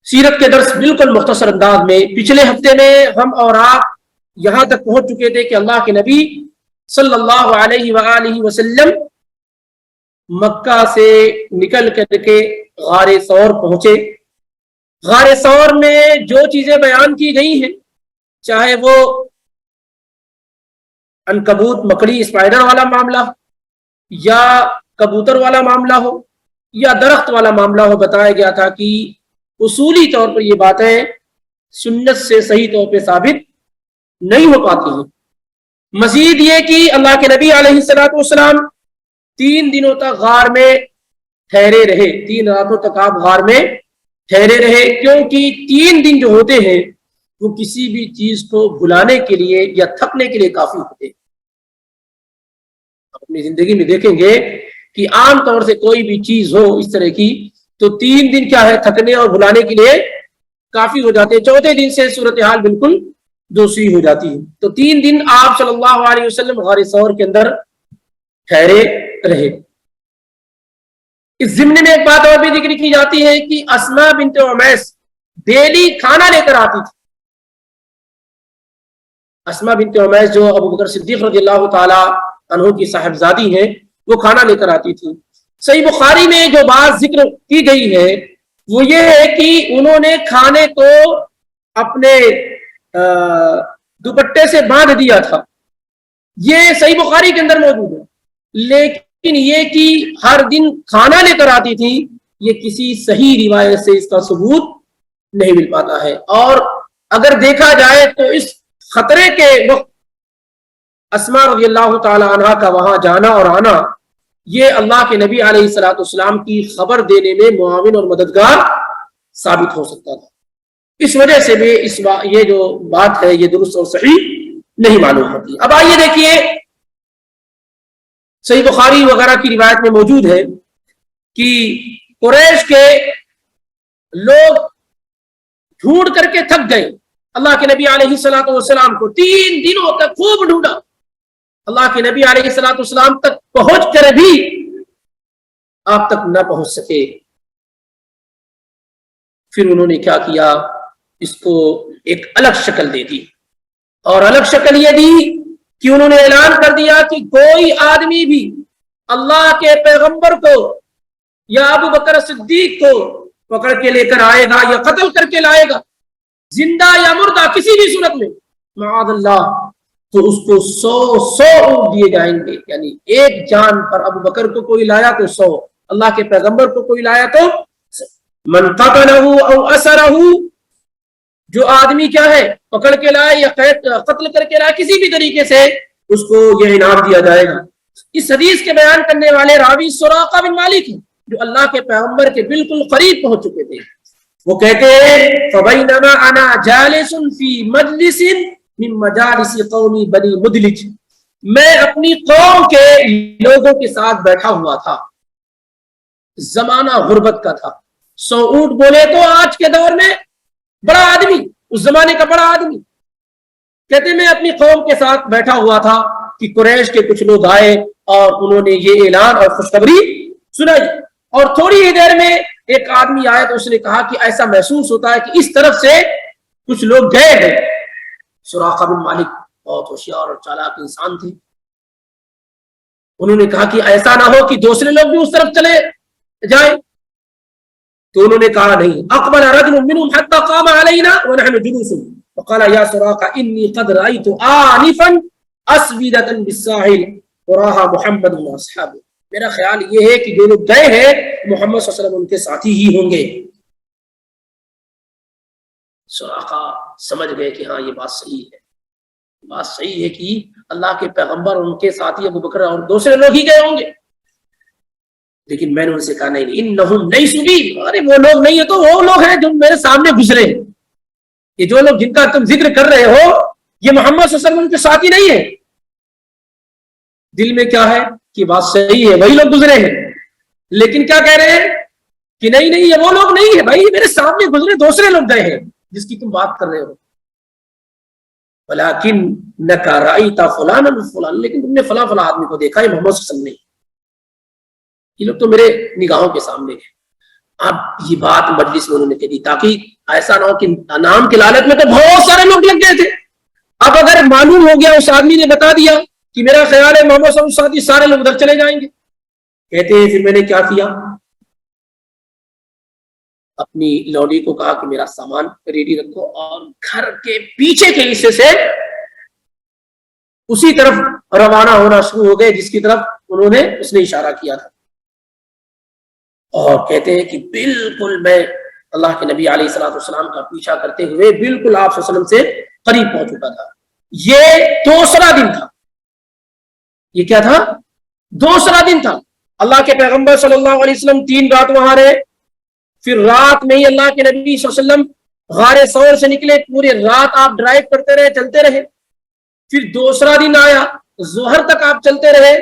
سیرت کے درس بالکل مختصر انداز میں پچھلے ہفتے میں ہم اور آپ یہاں تک پہنچ چکے تھے کہ اللہ کے نبی صلی اللہ علیہ وآلہ وسلم مکہ سے نکل کر کے غار ثور پہنچے. غار ثور میں جو چیزیں بیان کی گئی ہیں، چاہے وہ عنکبوت مکڑی اسپائڈر والا معاملہ یا کبوتر والا معاملہ ہو یا درخت والا معاملہ ہو، بتایا گیا تھا کہ اصولی طور پر یہ باتیں سنت سے صحیح طور پہ ثابت نہیں ہو پاتی ہیں. مزید یہ کہ اللہ کے نبی علیہ الصلوۃ والسلام 3 دنوں تک غار میں ٹھہرے رہے، 3 راتوں تک آپ غار میں ٹھہرے رہے، کیونکہ 3 دن جو ہوتے ہیں وہ کسی بھی چیز کو بھلانے کے لیے یا تھکنے کے لیے کافی ہوتے ہیں. اپنی زندگی میں دیکھیں گے کہ عام طور سے کوئی بھی چیز ہو اس طرح کی تو 3 دن کیا ہے، تھکنے اور بھلانے کے لیے کافی ہو جاتے ہیں. 4تھے دن سے صورتحال بالکل دوسری ہو جاتی ہے. تو 3 دن آپ صلی اللہ علیہ وسلم غار ثور کے اندر ٹھہرے رہے. اس ضمن میں ایک بات اور بھی ذکر کی جاتی ہے کہ اسماء بنت عمیس ڈیلی کھانا لے کر آتی تھی. اسماء بنت عمیس جو ابو بکر صدیق رضی اللہ تعالی عنہ کی صاحبزادی ہیں، وہ کھانا لے کر آتی تھی. صحیح بخاری میں جو بات ذکر کی گئی ہے وہ یہ ہے کہ انہوں نے کھانے کو اپنے دوپٹے سے باندھ دیا تھا. یہ صحیح بخاری کے اندر موجود ہے، لیکن یہ کہ ہر دن کھانا لے کر آتی تھی، یہ کسی صحیح روایت سے اس کا ثبوت نہیں مل پاتا ہے. اور اگر دیکھا جائے تو اس خطرے کے وقت اسماء رضی اللہ تعالی عنہ کا وہاں جانا اور آنا یہ اللہ کے نبی علیہ الصلوۃ والسلام کی خبر دینے میں معاون اور مددگار ثابت ہو سکتا تھا. اس وجہ سے بھی یہ جو بات ہے یہ درست اور صحیح نہیں معلوم ہوتی. اب آئیے دیکھیے، صحیح بخاری وغیرہ کی روایت میں موجود ہے کہ قریش کے لوگ ڈھونڈ کر کے تھک گئے اللہ کے نبی علیہ الصلوۃ والسلام کو. 3 دنوں تک خوب ڈھونڈا، اللہ کے نبی علیہ الصلوۃ والسلام تک پہنچ کر بھی آپ تک نہ پہنچ سکے. پھر انہوں نے کیا کیا، اس کو ایک الگ شکل دے دی. اور الگ شکل یہ دی کہ انہوں نے اعلان کر دیا کہ کوئی آدمی بھی اللہ کے پیغمبر کو یا ابو بکر صدیق کو پکڑ کے لے کر آئے گا یا قتل کر کے لائے گا، زندہ یا مردہ کسی بھی صورت میں، معاذ اللہ، تو اس کو 100 اونٹ دیے جائیں گے. یعنی ایک جان پر ابو بکر کو کوئی لایا تو 100، اللہ کے پیغمبر کو کوئی لایا تو من قتلہ او اسرہ، جو آدمی کیا ہے پکڑ کے لائے یا قتل کر کے لائے کسی بھی طریقے سے، اس کو یہ انعام دیا جائے گا. اس حدیث کے بیان کرنے والے راوی سراقہ بن مالک ہیں، جو اللہ کے پیغمبر کے بالکل قریب پہنچ چکے تھے. وہ کہتے ہیں فبینما انا جالس فی مجلس من مجالس قومی بنی مدلج، میں اپنی قوم کے لوگوں کے ساتھ بیٹھا ہوا تھا، زمانہ غربت کا تھا. 100 اونٹ بولے تو آج کے دور میں بڑا آدمی، اس زمانے کا بڑا آدمی. کہتے میں اپنی قوم کے ساتھ بیٹھا ہوا تھا کہ قریش کے کچھ لوگ آئے اور انہوں نے یہ اعلان اور خوشخبری سنائی. اور تھوڑی ہی دیر میں ایک آدمی آیا تو اس نے کہا کہ ایسا محسوس ہوتا ہے کہ اس طرف سے کچھ لوگ گئے ہیں. سراقہ بن مالک بہت ہوشیار اور چالاک انسان تھے. انہوں نے کہا کہ ایسا نہ ہو کہ دوسرے لوگ بھی اس طرف چلے جائیں. تو انہوں نے کہا نہیں. اقبل رجل منهم حتى قام علينا ونحن جلوس وقال يا سراقة اني قد رأيت آنفا اسودة بالساحل وراها محمد واصحابه. میرا خیال یہ ہے کہ جو لوگ گئے ہیں محمد صلی اللہ علیہ وسلم ان کے ساتھی ہی ہوں گے. سراقہ سمجھ گئے کہ ہاں یہ بات صحیح ہے، بات صحیح ہے کہ اللہ کے پیغمبر اور ان کے ساتھی ابو بکر اور دوسرے لوگ ہی گئے ہوں گے. لیکن میں نے ان سے کہا نہیں، انہم لیسوا بی، ارے وہ لوگ نہیں ہے تو وہ لوگ ہیں جو میرے سامنے گزرے. یہ جو لوگ جن کا تم ذکر کر رہے ہو یہ محمد صلی اللہ علیہ وسلم کے ساتھی نہیں ہے. دل میں کیا ہے کہ بات صحیح ہے، وہی لوگ گزرے ہیں، لیکن کیا کہہ رہے ہیں کہ نہیں نہیں یہ وہ لوگ نہیں ہے بھائی، میرے سامنے گزرے دوسرے لوگ گئے ہیں جس کی تم بات کر رہے ہو. وَلَكِنَّكَ رَأَيْتَ فُلَانًا وَفُلَانًا، لیکن تم نے فلاں فلاں آدمی کو دیکھا ہے، محمد صلی اللہ علیہ وسلم نے. یہ لوگ تو میرے نگاہوں کے سامنے ہیں. اب یہ بات مجلس میں انہوں نے کہہ دی تاکہ ایسا نہ ہو کہ نام کی لالچ میں تو بہت سارے لوگ لگ گئے تھے. اب اگر معلوم ہو گیا اس آدمی نے بتا دیا کہ میرا خیال ہے محمد صلی اللہ علیہ وسلم سارے لوگ ادھر چلے جائیں گے. کہتے ہیں پھر میں نے کیا کیا, اپنی لوڈی کو کہا کہ میرا سامان ریڈی رکھو اور گھر کے پیچھے کے حصے سے اسی طرف روانہ ہونا شروع ہو گئے جس کی طرف اس نے اشارہ کیا تھا. اور کہتے ہیں کہ بالکل میں اللہ کے نبی علیہ الصلوۃ والسلام کا پیچھا کرتے ہوئے بالکل آپ صلی اللہ علیہ وسلم سے قریب پہنچ چکا تھا. یہ دوسرا دن تھا. یہ کیا تھا؟ دوسرا دن تھا. اللہ کے پیغمبر صلی اللہ علیہ وسلم 3 رات وہاں رہے. پھر رات میں ہی اللہ کے نبی صلی اللہ علیہ وسلم غار ثور سے نکلے. پورے رات آپ ڈرائیو کرتے رہے, چلتے رہے. پھر دوسرا دن آیا, ظہر تک آپ چلتے رہے.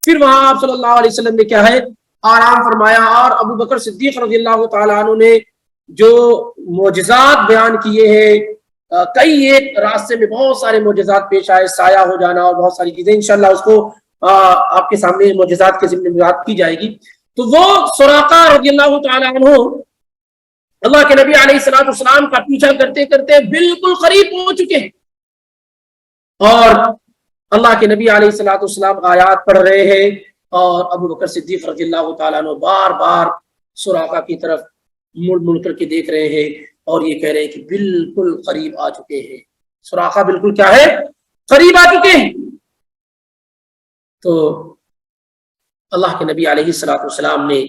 پھر وہاں آپ صلی اللہ علیہ وسلم نے کیا ہے آرام فرمایا. اور ابو بکر صدیق رضی اللہ تعالیٰ عنہ نے جو معجزات بیان کیے ہیں, کئی ایک راستے میں بہت سارے معجزات پیش آئے, سایہ ہو جانا اور بہت ساری چیزیں. انشاءاللہ اس کو آپ کے سامنے معجزات کے ضمن میں بات کی جائے گی. تو وہ سراقہ رضی اللہ تعالیٰ عنہ اللہ کے نبی علیہ الصلوۃ والسلام کا پیچھا کرتے کرتے بالکل قریب پہنچ چکے ہیں. اور اللہ کے نبی علیہ الصلوۃ والسلام آیات پڑھ رہے ہیں اور ابو بکر صدیق رضی اللہ تعالیٰ عنہ بار بار سراقہ کی طرف مڑ کر کے دیکھ رہے ہیں اور یہ کہہ رہے ہیں کہ بالکل قریب آ چکے ہیں. سراقہ بالکل کیا ہے, قریب آ چکے ہیں. تو اللہ کے نبی علیہ الصلوۃ والسلام نے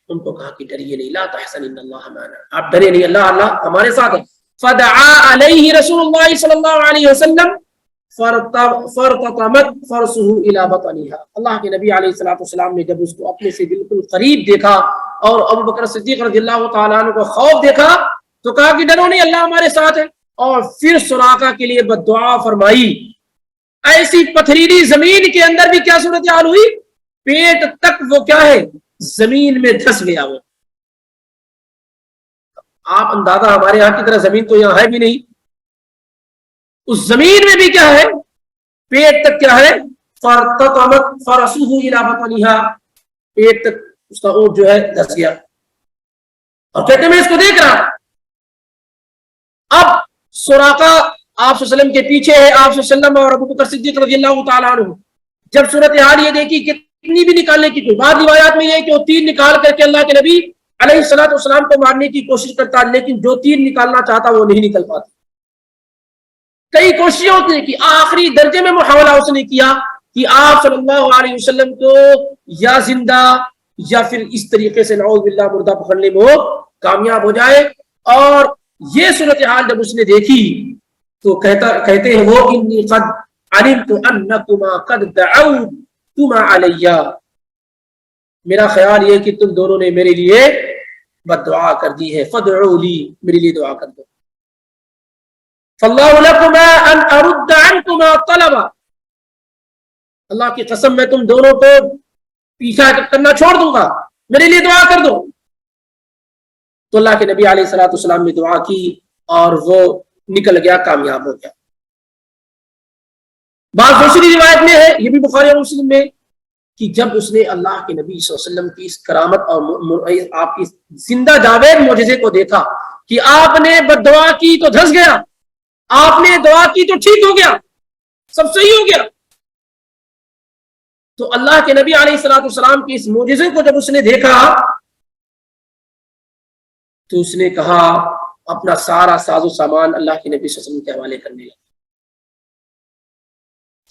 ان کو کہا کہ ڈریے نہیں, لا تحزن ان اللہ معنا, آپ ڈرے نہیں, اللہ ہمارے ساتھ ہے. فدعا علیہ رسول اللہ صلی اللہ علیہ وسلم فرتطمت فرسه الى بطنها. اللہ کے نبی علیہ الصلوۃ والسلام نے جب اس کو اپنے سے بالکل قریب دیکھا اور ابو بکر صدیق رضی اللہ تعالیٰ عنہ کو خوف دیکھا تو کہا کہ ڈرو نہیں, اللہ ہمارے ساتھ ہے. اور پھر سراقہ کے لیے بد دعا فرمائی. ایسی پتھریلی زمین کے اندر بھی کیا صورتحال ہوئی, پیٹ تک وہ کیا ہے زمین میں دھس گیا. وہ آپ اندازہ, ہمارے یہاں کی طرح زمین تو یہاں ہے بھی نہیں, اس زمین میں بھی کیا ہے پیٹ تک کیا ہے فرتطمت فرسه الى بطنها, پیٹ تک اس کا اونٹ جو ہے دھس گیا. اور کہتے میں اس کو دیکھ رہا. اب سراقہ آپ صلی اللہ علیہ وسلم کے پیچھے ہے, آپ صلی اللہ علیہ وسلم اور ابو بکر صدیق رضی اللہ تعالیٰ عنہ. جب صورتحال یہ دیکھی کتنی بھی نکالنے کی کوئی, بعض روایات میں یہ ہے کہ وہ 3 نکال کر کے اللہ کے نبی علیہ الصلوۃ والسلام کو مارنے کی کوشش کرتا, لیکن جو 3 نکالنا چاہتا وہ نہیں نکل پاتا. کئی کوششیں ہوتی ہیں کہ آخری درجے میں محاولہ اس نے کیا کہ آپ صلی اللہ علیہ وسلم کو یا زندہ یا پھر اس طریقے سے نعوذ باللہ مردہ پکڑنے میں وہ کامیاب ہو جائے. اور یہ صورتحال جب اس نے دیکھی تو کہتے ہیں وہ انی قد علمت انکما قد دعوتما علی, میرا خیال یہ کہ تم دونوں نے میرے لیے بد دعا کر دی ہے, فادعوا لی, میرے لیے دعا کر دو. فاللہ لکما ان ارد عنکما طلبا, اللہ کی قسم میں تم دونوں کو پیچھا کرنا چھوڑ دوں گا, میرے لیے دعا کر دو. تو اللہ کے نبی علیہ الصلوۃ والسلام نے دعا کی اور وہ نکل گیا, کامیاب ہو گیا. بعض دوسری روایت میں ہے, یہ بھی بخاری اور مسلم میں, کہ جب اس نے اللہ کے نبی صلی اللہ علیہ وسلم کی اس کرامت اور آپ کی زندہ جاوید معجزے کو دیکھا کہ آپ نے بد دعا کی تو دھس گیا, آپ نے دعا کی تو ٹھیک ہو گیا, سب صحیح ہو گیا. تو اللہ کے نبی علیہ الصلوۃ والسلام کی اس معجزے کو جب اس نے دیکھا تو اس نے کہا اپنا سارا ساز و سامان اللہ کے نبی صلی اللہ علیہ وسلم کے حوالے کرنے لگا.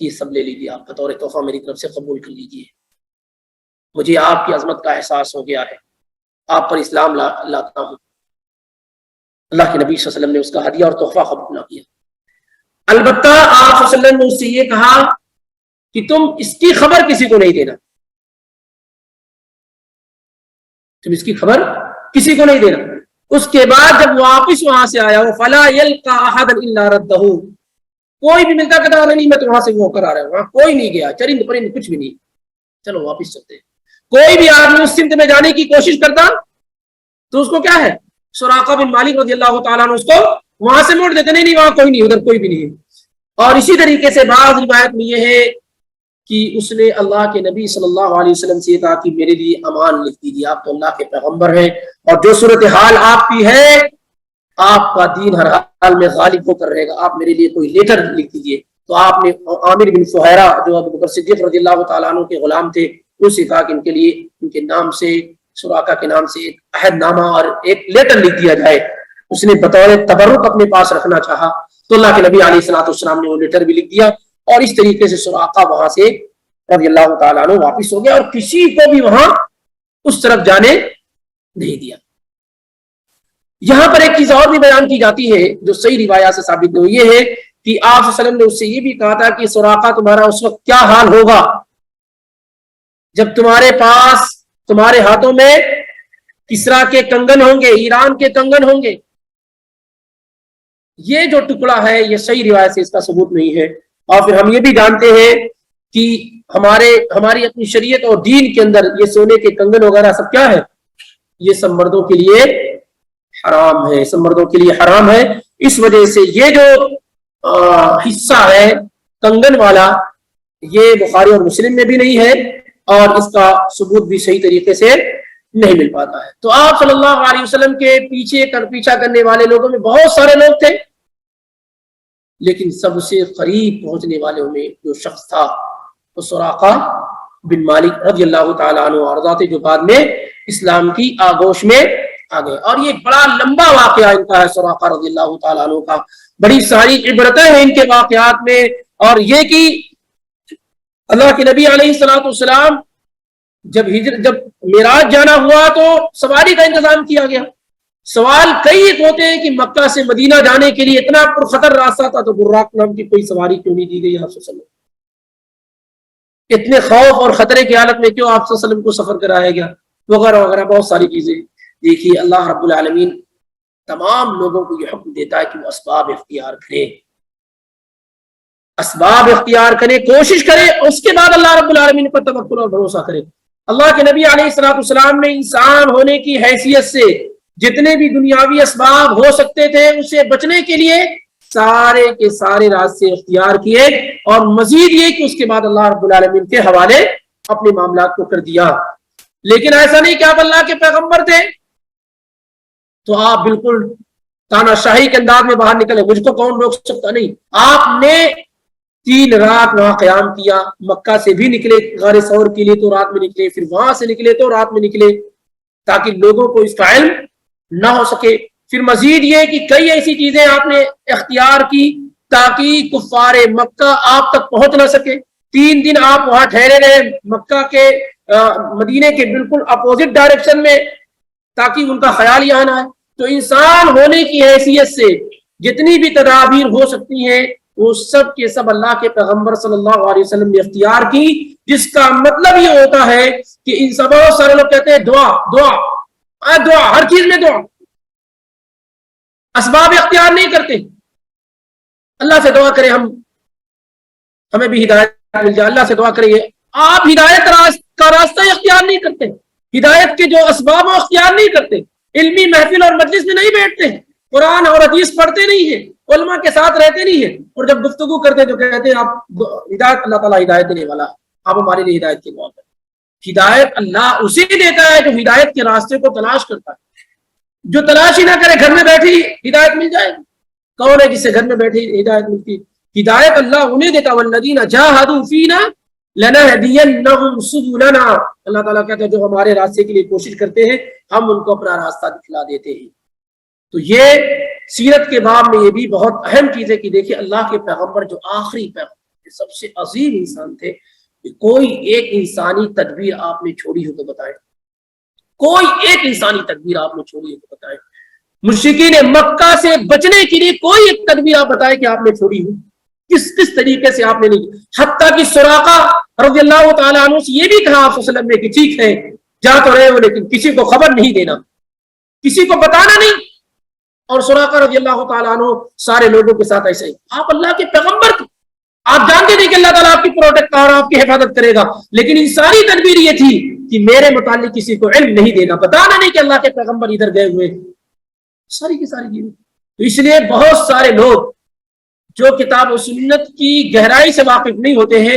یہ سب لے لیجیے, آپ بطور تحفہ میری طرف سے قبول کر لیجیے, مجھے آپ کی عظمت کا احساس ہو گیا ہے, آپ پر اسلام لاتا ہوں. اللہ کے نبی صلی اللہ علیہ وسلم نے اس کا ہدیہ اور تحفہ قبول نہ کیا. البتہ آپ صلی اللہ علیہ وسلم نے اس سے یہ کہا کہ تم اس کی خبر کسی کو نہیں دینا, تم اس کی خبر کسی کو نہیں دینا. اس کے بعد جب واپس وہاں سے آیا, فلا یلقى احد الا رده, کوئی بھی ملتا کہتا نہیں میں تو وہاں سے وہ کر آ رہا ہوں, وہاں کوئی نہیں گیا, چرند پرند کچھ بھی نہیں, چلو واپس چلتے. کوئی بھی آدمی اس سمت میں جانے کی کوشش کرتا تو اس کو کیا ہے, سراقہ بن مالک رضی اللہ تعالیٰ عنہ اس کو وہاں سے موڑ دیتے, نہیں وہاں کوئی نہیں, ادھر کوئی بھی نہیں. اور اسی طریقے سے بعض روایت میں یہ ہے کہ اس نے اللہ کے نبی صلی اللہ علیہ وسلم سے کہا کہ میرے لیے امان لکھ دیجیے، آپ تو اللہ کے پیغمبر ہیں اور جو صورتحال آپ کی ہے آپ کا دین ہر حال میں غالب ہو کر رہے گا، آپ میرے لیے کوئی لیٹر لکھ دیجیے۔ تو آپ نے عامر بن فہیرہ جو ابو بکر صدیق رضی اللہ تعالیٰ عنہ کے غلام تھے اس سے کہا کہ ان کے لیے ان کے نام سے سراقہ کے نام سے ایک عہد نامہ اور ایک لیٹر لکھ دیا جائے۔ اس نے بطور تبرک اپنے پاس رکھنا چاہا تو اللہ کے نبی علیہ الصلوۃ والسلام نے وہ لیٹر بھی لکھ دیا اور اس طریقے سے سراقہ وہاں سے رضی اللہ تعالیٰ عنہ واپس ہو گیا اور کسی کو بھی وہاں اس طرف جانے نہیں دیا۔ یہاں پر ایک چیز اور بھی بیان کی جاتی ہے جو صحیح روایات سے ثابت ہے، یہ ہے کہ آپ صلی اللہ علیہ وسلم نے اس سے یہ بھی کہا تھا کہ سراقہ تمہارا اس وقت کیا حال ہوگا جب تمہارے پاس تمہارے ہاتھوں میں کسرا کے کنگن ہوں گے، ایران کے کنگن ہوں گے۔ یہ جو ٹکڑا ہے یہ صحیح روایت سے اس کا ثبوت نہیں ہے، اور پھر ہم یہ بھی جانتے ہیں کہ ہماری اپنی شریعت اور دین کے اندر یہ سونے کے کنگن وغیرہ سب کیا ہے، یہ سب مردوں کے لیے حرام ہے، سب مردوں کے لیے حرام ہے۔ اس وجہ سے یہ جو حصہ ہے کنگن والا یہ بخاری اور مسلم میں بھی نہیں ہے اور اس کا ثبوت بھی صحیح طریقے سے نہیں مل پاتا ہے۔ تو آپ صلی اللہ علیہ وسلم کے پیچھا کرنے والے لوگوں میں بہت سارے لوگ تھے، لیکن سب سے قریب پہنچنے والوں میں جو شخص تھا وہ سراقہ بن مالک رضی اللہ تعالیٰ عنہ اور ذات جو بعد میں اسلام کی آغوش میں آ گئے۔ اور یہ بڑا لمبا واقعہ ان کا ہے سراقہ رضی اللہ تعالیٰ عنہ کا، بڑی ساری عبرتیں ہیں ان کے واقعات میں، اور یہ کہ اللہ کے نبی علیہ الصلوۃ والسلام جب معراج جانا ہوا تو سواری کا انتظام کیا گیا۔ سوال کئی ایک ہوتے ہیں کہ مکہ سے مدینہ جانے کے لیے اتنا پرخطر راستہ تھا تو براق نام کی کوئی سواری کیوں نہیں دی گئی آپ صلی اللہ علیہ وسلم؟ اتنے خوف اور خطرے کی حالت میں کیوں آپ صلی اللہ علیہ وسلم کو سفر کرایا گیا، وغیرہ وغیرہ بہت ساری چیزیں۔ دیکھیے اللہ رب العالمین تمام لوگوں کو یہ حکم دیتا ہے کہ وہ اسباب اختیار کریں، اسباب اختیار کریں، کوشش کریں، اس کے بعد اللہ رب العالمین پر توکل اور بھروسہ کریں۔ اللہ کے نبی علیہ الصلوۃ والسلام نے انسان ہونے کی حیثیت سے جتنے بھی دنیاوی اسباب ہو سکتے تھے اسے بچنے کے لیے سارے کے سارے راستے اختیار کیے، اور مزید یہ کہ اس کے بعد اللہ رب العالمین کے حوالے اپنے معاملات کو کر دیا۔ لیکن ایسا نہیں کہ آپ اللہ کے پیغمبر تھے تو آپ بالکل تانا شاہی کے انداز میں باہر نکلے، مجھ کو کون روک سکتا، نہیں، آپ نے 3 رات وہاں قیام کیا، مکہ سے بھی نکلے غار ثور کے لیے تو رات میں نکلے، پھر وہاں سے نکلے تو رات میں نکلے تاکہ لوگوں کو اس کا علم نہ ہو سکے۔ پھر مزید یہ کہ کئی ایسی چیزیں آپ نے اختیار کی تاکہ کفار مکہ آپ تک پہنچ نہ سکے۔ 3 دن آپ وہاں ٹھہرے رہے مکہ کے مدینے کے بالکل اپوزٹ ڈائریکشن میں تاکہ ان کا خیال یہاں نہ آئے۔ تو انسان ہونے کی حیثیت سے جتنی بھی تدابیر ہو سکتی ہیں وہ سب کے سب اللہ کے پیغمبر صلی اللہ علیہ وسلم نے اختیار کی، جس کا مطلب یہ ہوتا ہے کہ ان سب بہت سارے لوگ کہتے ہیں دعا دعا دعا، ہر چیز میں دعا، اسباب اختیار نہیں کرتے۔ اللہ سے دعا کریں ہمیں بھی ہدایت مل جائے، اللہ سے دعا کریں، آپ ہدایت کا راستہ اختیار نہیں کرتے، ہدایت کے جو اسباب اختیار نہیں کرتے، علمی محفل اور مجلس میں نہیں بیٹھتے ہیں، قرآن اور حدیث پڑھتے نہیں ہیں، علماء کے ساتھ رہتے نہیں ہیں، اور جب گفتگو کرتے ہیں تو کہتے ہیں آپ ہدایت، اللہ تعالیٰ ہدایت دینے والا، آپ ہمارے لیے ہدایت کی دعا کریں۔ ہدایت اللہ اسے دیتا ہے جو ہدایت کے راستے کو تلاش کرتا ہے، جو تلاش ہی نہ کرے گھر میں بیٹھی ہدایت مل جائے گی۔ کون ہے جس سے گھر میں بیٹھی ہدایت ملتی؟ ہدایت اللہ انہیں دیتا، والذین جاہدوا فینا لنہدینہم سبلنا، اللہ تعالیٰ کہتا ہے جو ہمارے راستے کے لیے کوشش کرتے ہیں ہم ان کو اپنا راستہ دکھلا دیتے ہیں۔ تو یہ سیرت کے باب میں یہ بھی بہت اہم چیز ہے کہ دیکھیں اللہ کے پیغمبر جو آخری پیغمبر سب سے عظیم انسان تھے، کوئی ایک انسانی تدبیر آپ نے چھوڑی ہو تو بتائیں، کوئی ایک انسانی تدبیر آپ نے چھوڑی ہو تو بتائیں، مشرکین مکہ سے بچنے کے لیے کوئی ایک تدبیر آپ بتائیں کہ آپ نے چھوڑی ہو، کس طریقے سے آپ نے نہیں، حتیٰ کہ سراقہ رضی اللہ تعالیٰ عنہ سے یہ بھی کہا آپ صلی اللہ علیہ وسلم نے کہ ٹھیک ہے جا تو رہے ہو لیکن کسی کو خبر نہیں دینا، کسی کو بتانا نہیں، اور سراقہ رضی اللہ تعالیٰ عنہ سارے لوگوں کے ساتھ ایسے ہی، آپ اللہ کے پیغمبر تھے، آپ جانتے تھے کہ اللہ تعالیٰ آپ کی پروٹیکٹ اور آپ کی حفاظت کرے گا، لیکن انسانی تدبیر یہ تھی کہ میرے متعلق کسی کو علم نہیں دینا، بتانا نہیں کہ اللہ کے پیغمبر ادھر گئے ہوئے، ساری کی ساری چیزیں۔ تو اس لیے بہت سارے لوگ جو کتاب و سنت کی گہرائی سے واقف نہیں ہوتے ہیں